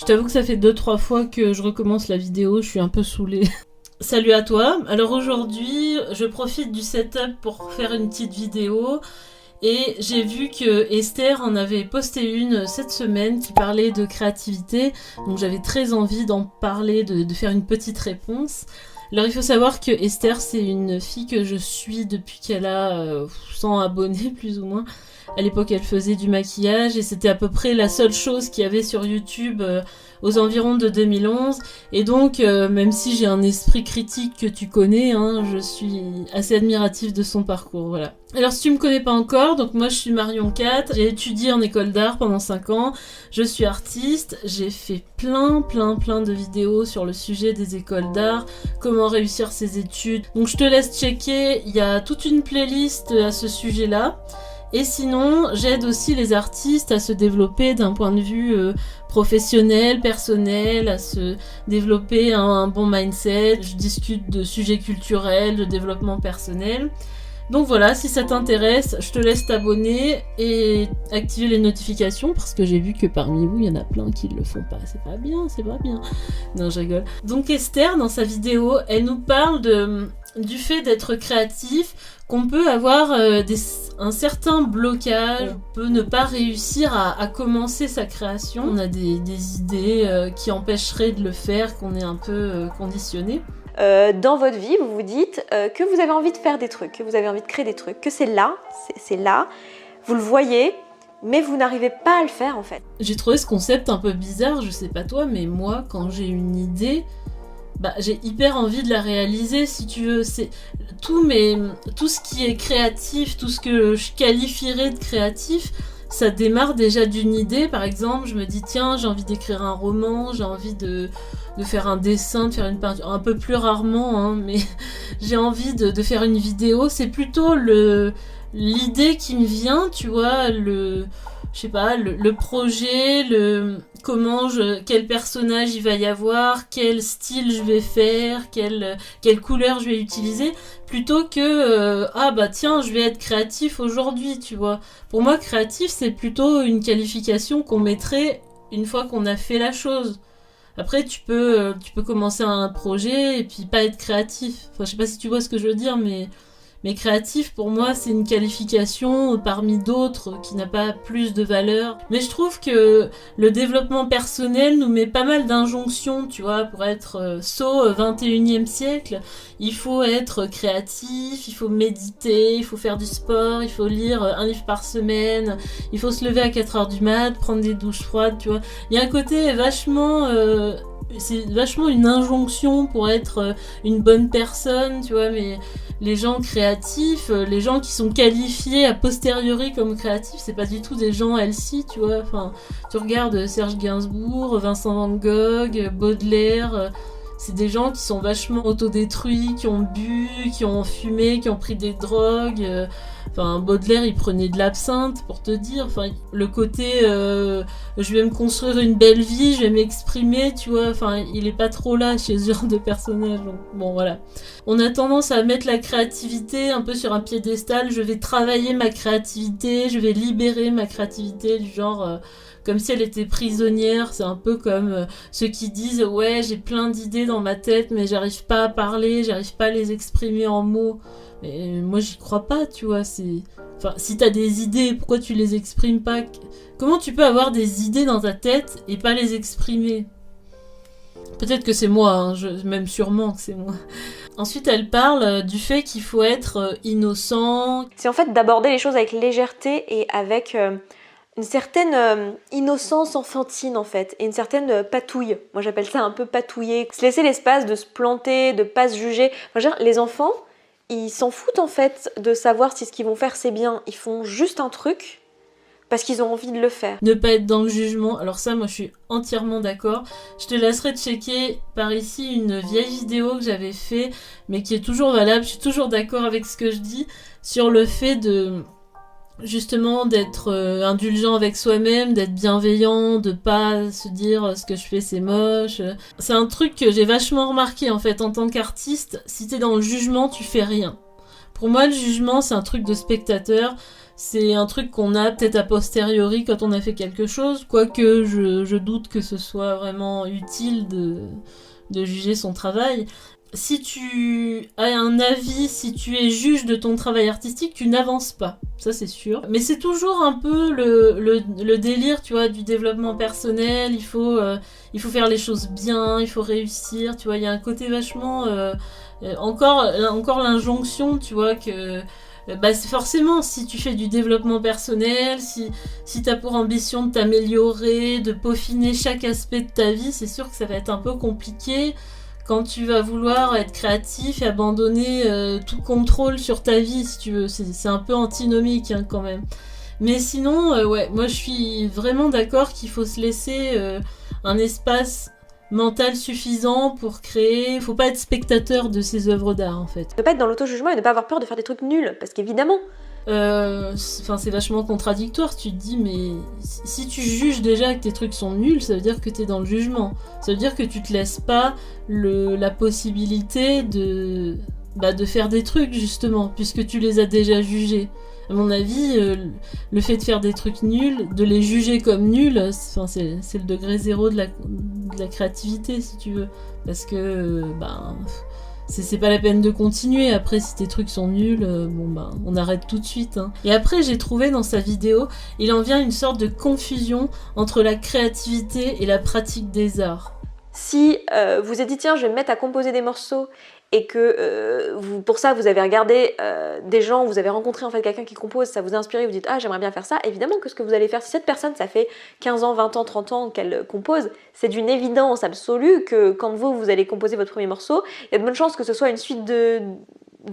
Je t'avoue que ça fait 2-3 fois que je recommence la vidéo, je suis un peu saoulée. Salut à toi. Alors aujourd'hui, je profite du setup pour faire une petite vidéo. Et j'ai vu que Esther en avait posté une cette semaine qui parlait de créativité. Donc j'avais très envie d'en parler, de faire une petite réponse. Alors il faut savoir que Esther, c'est une fille que je suis depuis qu'elle a 100 abonnés plus ou moins. À l'époque, elle faisait du maquillage et c'était à peu près la seule chose qu'il y avait sur YouTube aux environs de 2011. Et donc, même si j'ai un esprit critique que tu connais, hein, je suis assez admirative de son parcours, voilà. Alors, si tu me connais pas encore, donc moi je suis Marion 4, j'ai étudié en école d'art pendant 5 ans, je suis artiste, j'ai fait plein de vidéos sur le sujet des écoles d'art, comment réussir ses études. Donc je te laisse checker, il y a toute une playlist à ce sujet-là. Et sinon, j'aide aussi les artistes à se développer d'un point de vue professionnel, personnel, à se développer un bon mindset. Je discute de sujets culturels, de développement personnel. Donc voilà, si ça t'intéresse, je te laisse t'abonner et activer les notifications parce que j'ai vu que parmi vous, il y en a plein qui ne le font pas. C'est pas bien. Non, je rigole. Donc Esther, dans sa vidéo, elle nous parle du fait d'être créatif, qu'on peut avoir un certain blocage, on peut ne pas réussir à commencer sa création. On a des idées qui empêcheraient de le faire, qu'on est un peu conditionné. Dans votre vie, vous vous dites que vous avez envie de faire des trucs, que vous avez envie de créer des trucs, que c'est là, vous le voyez, mais vous n'arrivez pas à le faire en fait. J'ai trouvé ce concept un peu bizarre, je sais pas toi, mais moi, quand j'ai une idée, j'ai hyper envie de la réaliser, si tu veux. C'est tout ce qui est créatif, tout ce que je qualifierais de créatif, ça démarre déjà d'une idée. Par exemple, je me dis tiens, j'ai envie d'écrire un roman, j'ai envie de faire un dessin, de faire une peinture, un peu plus rarement, hein, mais j'ai envie de faire une vidéo. C'est plutôt l'idée qui me vient, tu vois, le projet, quel personnage il va y avoir, quel style je vais faire, quelle couleur je vais utiliser, plutôt que tiens, je vais être créatif aujourd'hui, tu vois. Pour moi, créatif, c'est plutôt une qualification qu'on mettrait une fois qu'on a fait la chose. Après, tu peux commencer un projet et puis pas être créatif. Enfin, je sais pas si tu vois ce que je veux dire, mais créatif, pour moi, c'est une qualification parmi d'autres qui n'a pas plus de valeur. Mais je trouve que le développement personnel nous met pas mal d'injonctions, tu vois, pour être au 21e siècle. Il faut être créatif, il faut méditer, il faut faire du sport, il faut lire un livre par semaine, il faut se lever à 4h du mat, prendre des douches froides, tu vois. Il y a un côté vachement... c'est vachement une injonction pour être une bonne personne, tu vois, mais les gens créatifs, les gens qui sont qualifiés a posteriori comme créatifs, c'est pas du tout des gens healthy, tu vois. Enfin, tu regardes Serge Gainsbourg, Vincent Van Gogh, Baudelaire, c'est des gens qui sont vachement autodétruits, qui ont bu, qui ont fumé, qui ont pris des drogues. Enfin, Baudelaire, il prenait de l'absinthe, pour te dire. Enfin, le côté, je vais me construire une belle vie, je vais m'exprimer, tu vois. Enfin, il est pas trop là chez ce genre de personnage. Donc, bon, voilà. On a tendance à mettre la créativité un peu sur un piédestal. Je vais travailler ma créativité, je vais libérer ma créativité, du genre... comme si elle était prisonnière. C'est un peu comme ceux qui disent ouais, j'ai plein d'idées dans ma tête mais j'arrive pas à parler, j'arrive pas à les exprimer en mots. Mais moi j'y crois pas, tu vois. Enfin, si t'as des idées, pourquoi tu les exprimes pas? Comment tu peux avoir des idées dans ta tête et pas les exprimer? Peut-être que c'est moi, hein, même sûrement que c'est moi. Ensuite, elle parle du fait qu'il faut être innocent. C'est en fait d'aborder les choses avec légèreté et avec... une certaine innocence enfantine en fait, et une certaine patouille. Moi j'appelle ça un peu patouiller. Se laisser l'espace de se planter, de pas se juger. Enfin, les enfants, ils s'en foutent en fait de savoir si ce qu'ils vont faire c'est bien. Ils font juste un truc parce qu'ils ont envie de le faire. Ne pas être dans le jugement. Alors ça, moi je suis entièrement d'accord. Je te laisserai checker par ici une vieille vidéo que j'avais fait, mais qui est toujours valable. Je suis toujours d'accord avec ce que je dis sur le fait de... justement d'être indulgent avec soi-même, d'être bienveillant, de pas se dire ce que je fais c'est moche. C'est un truc que j'ai vachement remarqué en fait en tant qu'artiste. Si t'es dans le jugement, tu fais rien. Pour moi, le jugement, c'est un truc de spectateur. c'est un truc qu'on a peut-être a posteriori quand on a fait quelque chose, quoique je doute que ce soit vraiment utile de juger son travail. Si tu as un avis, si tu es juge de ton travail artistique, tu n'avances pas, ça c'est sûr. Mais c'est toujours un peu le délire, tu vois, du développement personnel, il faut faire les choses bien, il faut réussir, tu vois, il y a un côté vachement... encore l'injonction, tu vois, que... c'est forcément, si tu fais du développement personnel, si t'as pour ambition de t'améliorer, de peaufiner chaque aspect de ta vie, c'est sûr que ça va être un peu compliqué quand tu vas vouloir être créatif et abandonner tout contrôle sur ta vie, si tu veux. C'est un peu antinomique, hein, quand même. Mais sinon, ouais, moi je suis vraiment d'accord qu'il faut se laisser un espace mental suffisant pour créer. Faut pas être spectateur de ces œuvres d'art, en fait. Ne pas être dans l'auto-jugement et ne pas avoir peur de faire des trucs nuls, parce qu'évidemment... c'est vachement contradictoire. Tu te dis, mais si tu juges déjà que tes trucs sont nuls, ça veut dire que t'es dans le jugement. Ça veut dire que tu te laisses pas la possibilité de faire des trucs, justement, puisque tu les as déjà jugés. À mon avis, le fait de faire des trucs nuls, de les juger comme nuls, c'est le degré zéro de la créativité, si tu veux. Parce que, c'est pas la peine de continuer. Après, si tes trucs sont nuls, on arrête tout de suite. Hein. Et après, j'ai trouvé dans sa vidéo, il en vient une sorte de confusion entre la créativité et la pratique des arts. Si vous êtes dit, tiens, je vais me mettre à composer des morceaux et que pour ça, vous avez regardé des gens, vous avez rencontré en fait quelqu'un qui compose, ça vous a inspiré, vous dites, ah, j'aimerais bien faire ça, évidemment que ce que vous allez faire, si cette personne, ça fait 15 ans, 20 ans, 30 ans qu'elle compose, c'est d'une évidence absolue que quand vous allez composer votre premier morceau, il y a de bonnes chances que ce soit une suite de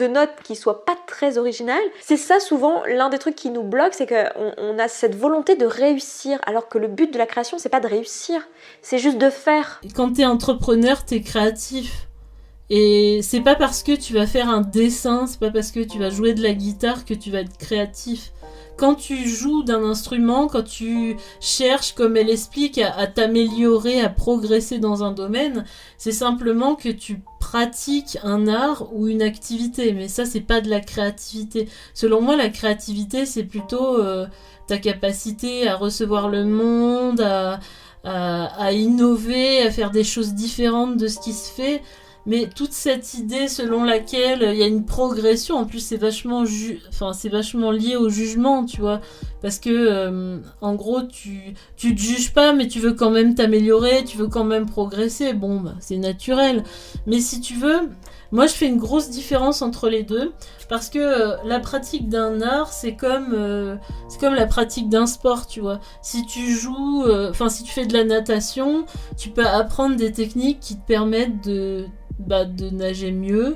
notes qui soit pas très originales. C'est ça souvent l'un des trucs qui nous bloque, c'est qu'on a cette volonté de réussir, alors que le but de la création, c'est pas de réussir, c'est juste de faire. Et quand t'es entrepreneur, t'es créatif. Et c'est pas parce que tu vas faire un dessin, c'est pas parce que tu vas jouer de la guitare que tu vas être créatif. Quand tu joues d'un instrument, quand tu cherches, comme elle explique, à t'améliorer, à progresser dans un domaine, c'est simplement que tu pratiques un art ou une activité. Mais ça, c'est pas de la créativité. Selon moi, la créativité, c'est plutôt ta capacité à recevoir le monde, à innover, à faire des choses différentes de ce qui se fait. Mais toute cette idée selon laquelle il y a une progression, en plus c'est vachement lié au jugement, tu vois, parce que en gros tu te juges pas, mais tu veux quand même t'améliorer, tu veux quand même progresser. C'est naturel. Mais si tu veux, moi je fais une grosse différence entre les deux, parce que la pratique d'un art c'est comme la pratique d'un sport, tu vois. Si tu joues, si tu fais de la natation, tu peux apprendre des techniques qui te permettent de nager mieux,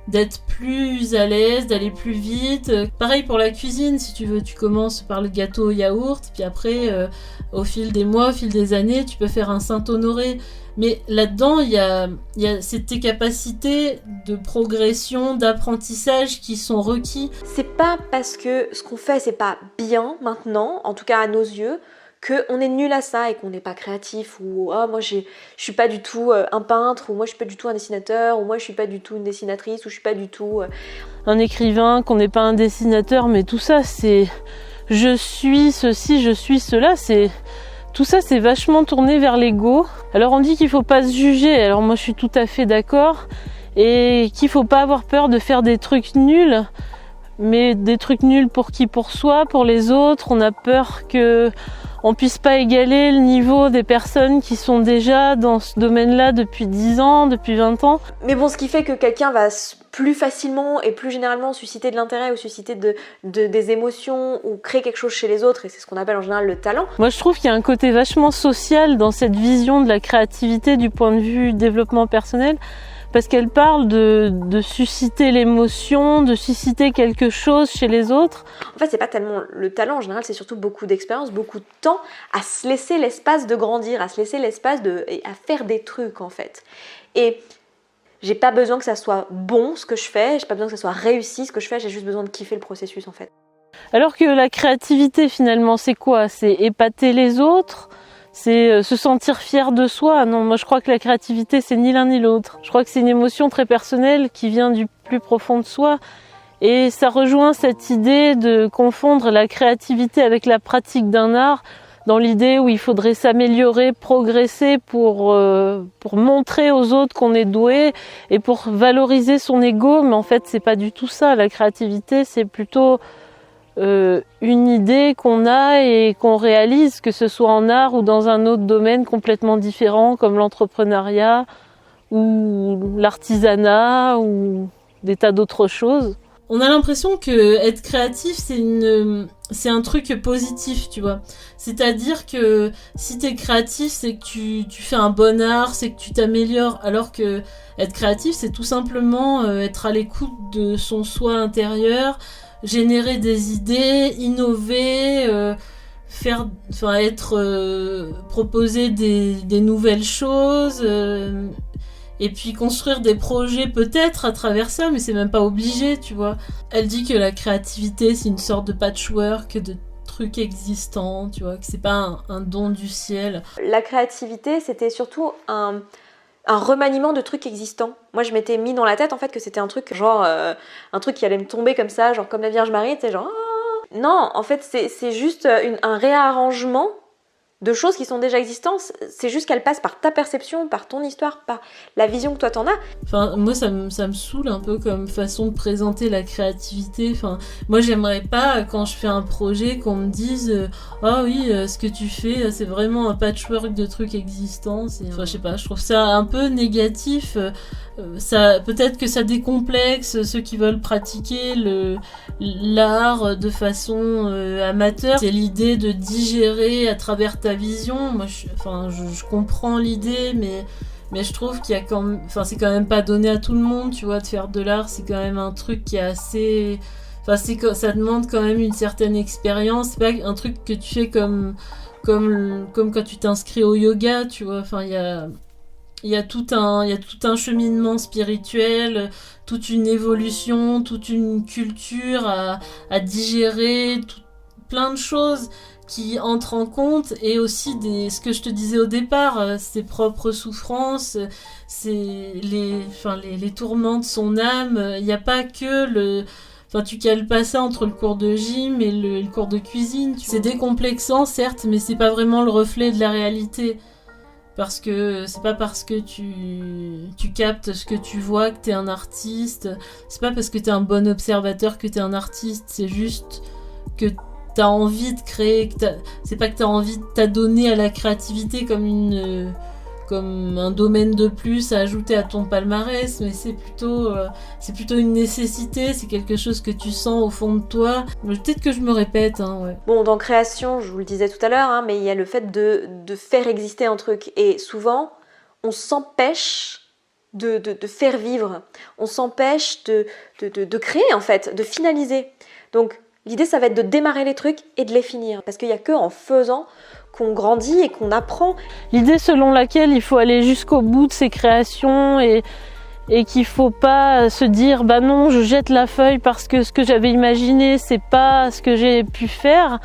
d'être plus à l'aise, d'aller plus vite. Pareil pour la cuisine, si tu veux, tu commences par le gâteau au yaourt, puis après, au fil des mois, au fil des années, tu peux faire un Saint-Honoré. Mais là-dedans, il y a tes capacités de progression, d'apprentissage qui sont requis. C'est pas parce que ce qu'on fait, c'est pas bien maintenant, en tout cas à nos yeux, qu'on est nul à ça et qu'on n'est pas créatif, ou moi je suis pas du tout un peintre, ou moi je suis pas du tout un dessinateur, ou moi je suis pas du tout une dessinatrice, ou je suis pas du tout un écrivain, qu'on n'est pas un dessinateur. Mais tout ça, c'est je suis ceci, je suis cela, tout ça, c'est vachement tourné vers l'ego. Alors on dit qu'il faut pas se juger, alors moi je suis tout à fait d'accord, et qu'il faut pas avoir peur de faire des trucs nuls. Mais des trucs nuls pour qui? Pour soi, pour les autres. On a peur que on puisse pas égaler le niveau des personnes qui sont déjà dans ce domaine-là depuis 10 ans, depuis 20 ans. Mais bon, ce qui fait que quelqu'un va plus facilement et plus généralement susciter de l'intérêt ou susciter des émotions ou créer quelque chose chez les autres, et c'est ce qu'on appelle en général le talent. Moi, je trouve qu'il y a un côté vachement social dans cette vision de la créativité du point de vue développement personnel. Parce qu'elle parle de susciter l'émotion, de susciter quelque chose chez les autres. En fait, c'est pas tellement le talent, en général, c'est surtout beaucoup d'expérience, beaucoup de temps à se laisser l'espace de grandir, à se laisser l'espace à faire des trucs, en fait. Et j'ai pas besoin que ça soit bon ce que je fais, j'ai pas besoin que ça soit réussi ce que je fais, j'ai juste besoin de kiffer le processus, en fait. Alors que la créativité, finalement, c'est quoi? C'est épater les autres? C'est se sentir fier de soi? Non, moi je crois que la créativité c'est ni l'un ni l'autre. Je crois que c'est une émotion très personnelle qui vient du plus profond de soi Et ça rejoint cette idée de confondre la créativité avec la pratique d'un art, dans l'idée où il faudrait s'améliorer, progresser pour montrer aux autres qu'on est doué et pour valoriser son ego. Mais en fait, c'est pas du tout ça. La créativité, c'est plutôt une idée qu'on a et qu'on réalise, que ce soit en art ou dans un autre domaine complètement différent, comme l'entrepreneuriat ou l'artisanat ou des tas d'autres choses. On a l'impression que être créatif, c'est un truc positif, tu vois. C'est-à-dire que si t'es créatif, c'est que tu fais un bon art, c'est que tu t'améliores. Alors que être créatif, c'est tout simplement être à l'écoute de son soi intérieur, générer des idées, innover, proposer des nouvelles choses. Et puis construire des projets peut-être à travers ça, mais c'est même pas obligé, tu vois. Elle dit que la créativité, c'est une sorte de patchwork de trucs existants, tu vois, que c'est pas un don du ciel. La créativité, c'était surtout un remaniement de trucs existants. Moi, je m'étais mis dans la tête, en fait, que c'était un truc, genre, un truc qui allait me tomber comme ça, genre comme la Vierge Marie, tu sais, genre... Non, en fait, c'est juste un réarrangement de choses qui sont déjà existantes. C'est juste qu'elles passent par ta perception, par ton histoire, par la vision que toi t'en as. Enfin, moi ça me saoule un peu comme façon de présenter la créativité. Enfin, moi j'aimerais pas quand je fais un projet qu'on me dise ah oui, ce que tu fais c'est vraiment un patchwork de trucs existants. Enfin, je sais pas, je trouve ça un peu négatif. Ça, peut-être que ça décomplexe ceux qui veulent pratiquer l'art de façon amateur. C'est l'idée de digérer à travers ta vision. Moi, je comprends l'idée, mais je trouve qu'il y a quand même, c'est quand même pas donné à tout le monde, tu vois, de faire de l'art. C'est quand même un truc qui est assez, ça demande quand même une certaine expérience. C'est pas un truc que tu fais comme quand tu t'inscris au yoga, tu vois. Enfin, il y a tout un cheminement spirituel, toute une évolution, toute une culture à digérer, plein de choses qui entrent en compte, et aussi ce que je te disais au départ, ses propres souffrances, les tourments de son âme. Il n'y a pas que tu cales pas ça entre le cours de gym et le cours de cuisine. C'est décomplexant, certes, mais c'est pas vraiment le reflet de la réalité. Parce que c'est pas parce que tu captes ce que tu vois que t'es un artiste. C'est pas parce que t'es un bon observateur que t'es un artiste. C'est juste que t'as envie de créer. C'est pas que t'as envie de t'adonner à la créativité comme un domaine de plus à ajouter à ton palmarès, mais c'est plutôt une nécessité, c'est quelque chose que tu sens au fond de toi. Peut-être que je me répète, hein, ouais. Bon, dans création, je vous le disais tout à l'heure, hein, mais il y a le fait de faire exister un truc, et souvent, on s'empêche de faire vivre, on s'empêche de créer, en fait, de finaliser. Donc, l'idée, ça va être de démarrer les trucs et de les finir, parce qu'il n'y a que en faisant qu'on grandit et qu'on apprend. L'idée selon laquelle il faut aller jusqu'au bout de ses créations et qu'il faut pas se dire bah non, je jette la feuille parce que ce que j'avais imaginé c'est pas ce que j'ai pu faire.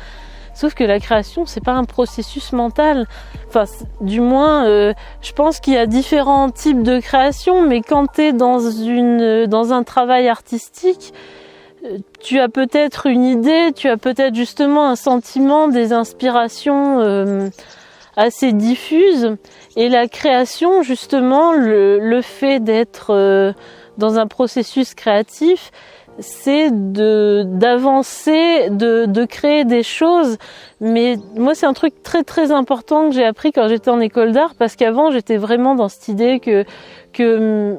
Sauf que la création c'est pas un processus mental. Enfin, du moins, je pense qu'il y a différents types de création, mais quand tu es dans un travail artistique, tu as peut-être une idée, tu as peut-être justement un sentiment, des inspirations assez diffuses. Et la création, justement, le fait d'être dans un processus créatif, c'est d'avancer, de créer des choses. Mais moi, c'est un truc très très important que j'ai appris quand j'étais en école d'art, parce qu'avant, j'étais vraiment dans cette idée que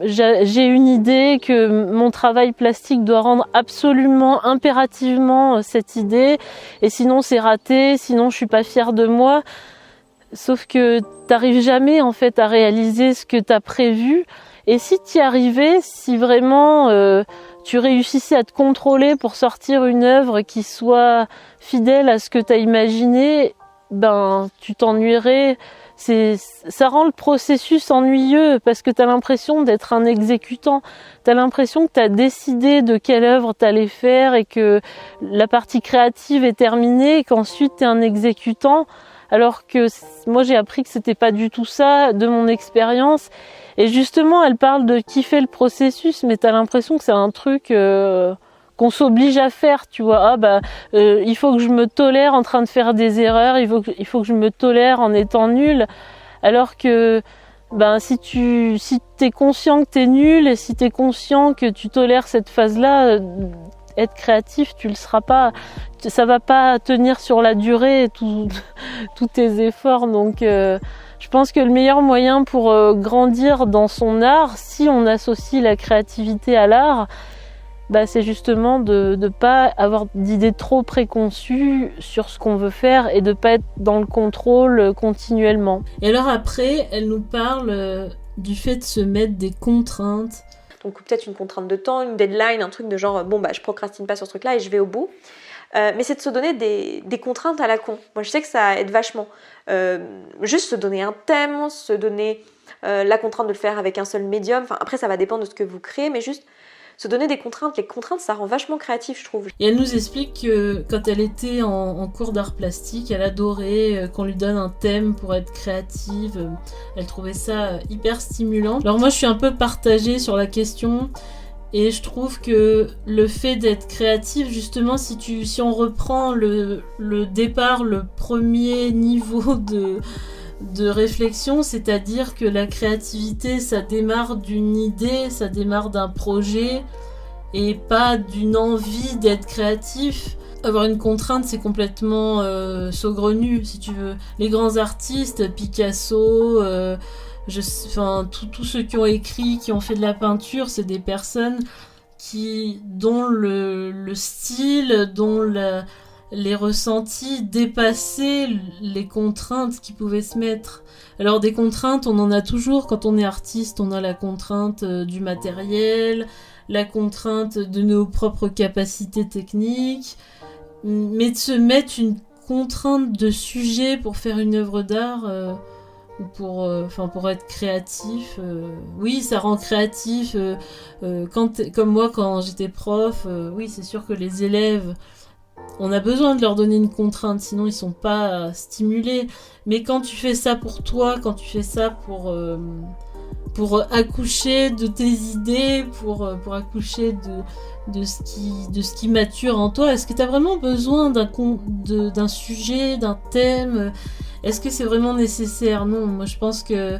j'ai une idée, que mon travail plastique doit rendre absolument, impérativement cette idée, et sinon c'est raté, sinon je suis pas fière de moi. Sauf que t'arrives jamais en fait à réaliser ce que t'as prévu, et si t'y arrivais, si vraiment tu réussissais à te contrôler pour sortir une œuvre qui soit fidèle à ce que t'as imaginé, ben tu t'ennuierais. Ça rend le processus ennuyeux parce que tu as l'impression d'être un exécutant. Tu as l'impression que tu as décidé de quelle œuvre tu allais faire et que la partie créative est terminée et qu'ensuite tu es un exécutant. Alors que moi j'ai appris que c'était pas du tout ça de mon expérience. Et justement elle parle de kiffer le processus, mais tu as l'impression que c'est un truc qu'on s'oblige à faire, tu vois. Il faut que je me tolère en train de faire des erreurs, il faut que je me tolère en étant nul, alors que si t'es conscient que t'es nul et si t'es conscient que tu tolères cette phase-là, être créatif, tu le seras pas, ça va pas tenir sur la durée tous tes efforts. Donc je pense que le meilleur moyen pour grandir dans son art, si on associe la créativité à l'art, c'est justement de ne pas avoir d'idées trop préconçues sur ce qu'on veut faire et de pas être dans le contrôle continuellement. Et alors après, elle nous parle du fait de se mettre des contraintes. Donc peut-être une contrainte de temps, une deadline, un truc de genre je procrastine pas sur ce truc-là et je vais au bout. Mais c'est de se donner des contraintes à la con. Moi je sais que ça aide vachement. Juste se donner un thème, se donner la contrainte de le faire avec un seul médium. Enfin, après ça va dépendre de ce que vous créez, mais juste se donner des contraintes. Les contraintes, ça rend vachement créatif, je trouve. Et elle nous explique que quand elle était en cours d'art plastique, elle adorait qu'on lui donne un thème pour être créative. Elle trouvait ça hyper stimulant. Alors moi, je suis un peu partagée sur la question. Et je trouve que le fait d'être créatif, justement, si on reprend le départ, le premier niveau de réflexion, c'est-à-dire que la créativité, ça démarre d'une idée, ça démarre d'un projet et pas d'une envie d'être créatif. Avoir une contrainte, c'est complètement saugrenu, si tu veux. Les grands artistes, Picasso, tous ceux qui ont écrit, qui ont fait de la peinture, c'est des personnes dont le style, dont les ressentis dépassaient les contraintes qu'ils pouvaient se mettre. Alors des contraintes, on en a toujours. Quand on est artiste, on a la contrainte du matériel, la contrainte de nos propres capacités techniques. Mais de se mettre une contrainte de sujet pour faire une œuvre d'art, ou pour être créatif, oui, ça rend créatif. Comme moi, quand j'étais prof, oui, c'est sûr que les élèves, on a besoin de leur donner une contrainte, sinon ils sont pas stimulés. Mais quand tu fais ça pour toi, quand tu fais ça pour accoucher de tes idées, pour accoucher de ce qui mature en toi, est-ce que tu as vraiment besoin d'un sujet, d'un thème ? Est-ce que c'est vraiment nécessaire ? Non, moi je pense que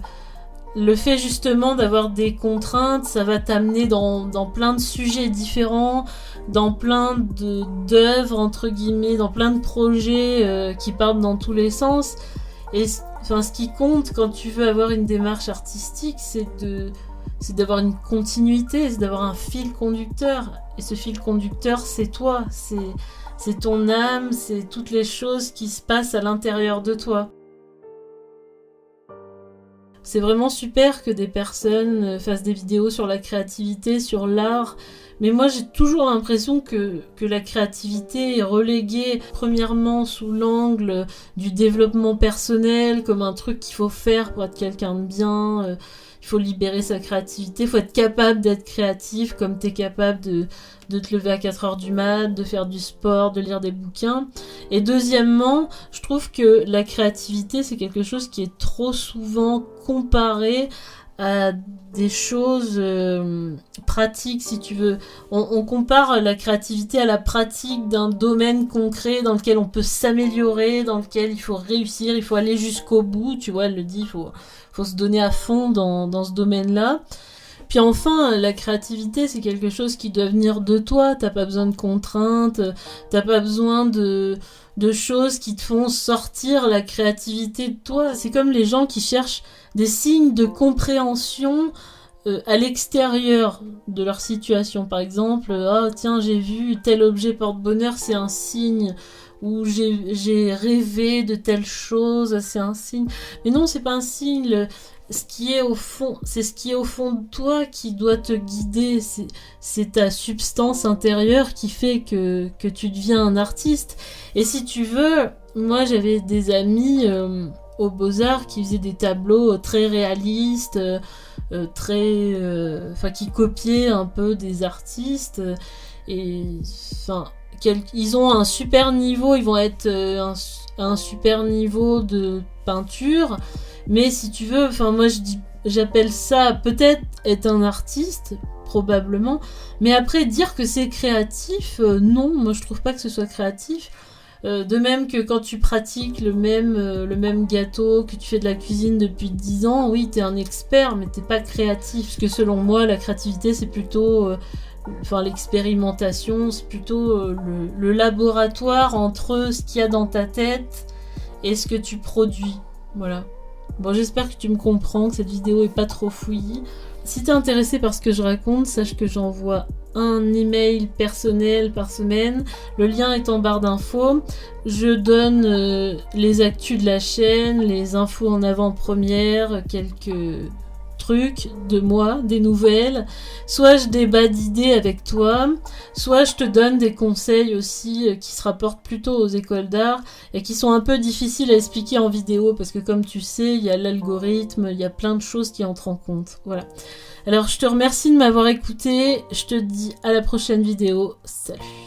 le fait justement d'avoir des contraintes, ça va t'amener dans plein de sujets différents, dans plein d'œuvres, entre guillemets, dans plein de projets qui partent dans tous les sens. Et ce qui compte quand tu veux avoir une démarche artistique, c'est d'avoir une continuité, c'est d'avoir un fil conducteur. Et ce fil conducteur, c'est toi, c'est ton âme, c'est toutes les choses qui se passent à l'intérieur de toi. C'est vraiment super que des personnes fassent des vidéos sur la créativité, sur l'art, mais moi j'ai toujours l'impression que la créativité est reléguée premièrement sous l'angle du développement personnel, comme un truc qu'il faut faire pour être quelqu'un de bien. Il faut libérer sa créativité, il faut être capable d'être créatif, comme t'es capable de te lever à 4h du mat, de faire du sport, de lire des bouquins. Et deuxièmement, je trouve que la créativité, c'est quelque chose qui est trop souvent comparé à des choses pratiques, si tu veux. On compare la créativité à la pratique d'un domaine concret dans lequel on peut s'améliorer, dans lequel il faut réussir, il faut aller jusqu'au bout, tu vois, elle le dit, il faut se donner à fond dans ce domaine-là. Puis enfin, la créativité, c'est quelque chose qui doit venir de toi. T'as pas besoin de contraintes, t'as pas besoin de choses qui te font sortir la créativité de toi. C'est comme les gens qui cherchent des signes de compréhension à l'extérieur de leur situation. Par exemple, tiens, j'ai vu tel objet porte-bonheur, c'est un signe. Ou j'ai rêvé de telle chose, c'est un signe. Mais non, c'est pas un signe. Ce qui est au fond de toi qui doit te guider. C'est ta substance intérieure qui fait que tu deviens un artiste. Et si tu veux, moi j'avais des amis aux Beaux-Arts qui faisaient des tableaux très réalistes, qui copiaient un peu des artistes. Et enfin, ils ont un super niveau, ils vont être un super niveau de peinture. Mais si tu veux, moi j'appelle ça peut-être être un artiste, probablement. Mais après, dire que c'est créatif, non, moi je trouve pas que ce soit créatif. De même que quand tu pratiques le même gâteau, que tu fais de la cuisine depuis 10 ans, oui, t'es un expert, mais t'es pas créatif. Parce que selon moi, la créativité, c'est plutôt... l'expérimentation, c'est plutôt le laboratoire entre ce qu'il y a dans ta tête et ce que tu produis. Voilà. Bon, j'espère que tu me comprends, que cette vidéo est pas trop fouillie. Si t'es intéressé par ce que je raconte, sache que j'envoie un email personnel par semaine. Le lien est en barre d'infos. Je donne les actus de la chaîne, les infos en avant-première, quelques trucs de moi, des nouvelles. Soit je débat d'idées avec toi, soit je te donne des conseils aussi qui se rapportent plutôt aux écoles d'art et qui sont un peu difficiles à expliquer en vidéo parce que comme tu sais, il y a l'algorithme, il y a plein de choses qui entrent en compte. Voilà. Alors je te remercie de m'avoir écouté, je te dis à la prochaine vidéo, salut.